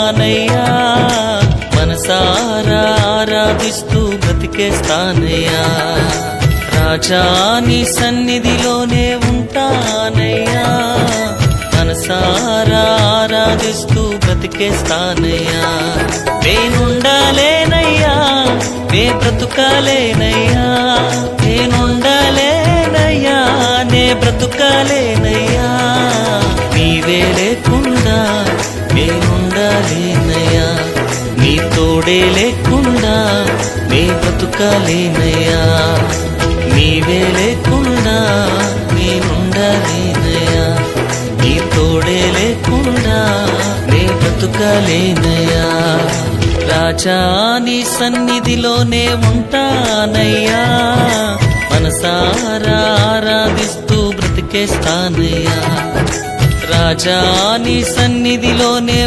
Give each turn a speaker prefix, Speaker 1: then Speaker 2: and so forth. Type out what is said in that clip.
Speaker 1: ఉంటానయ్యా, మనసారా ఆరాధిస్తూ బ్రతికేస్తానయ్యా. రాజా నీ సన్నిధిలోనే ఉంటానయ్యా, మనసారా ఆరాధిస్తూ బ్రతికేస్తానయ్యా. నేనుండాలేనయ్యా, నే బ్రతుకాలేనయ్యా, నేనుండాలేనయ్యా, నే బ్రతుకాలేనయ్యా. నీవే లేకుండా నేనుండాలేనయ్యా, నీ తోడే లేకుండా నే బ్రతుకాలేనయ్యా. నీవే లేకుండా నేనుండాలేనయ్యా, నీ తోడే లేకుండా నే బ్రతుకాలేనయ్యా. రాజా నీ సన్నిధిలోనే ఉంటానయ్యా, మనసారా ఆరాధిస్తూ బ్రతికేస్తానయ్యా. రాజా నీ సన్నిధిలోనే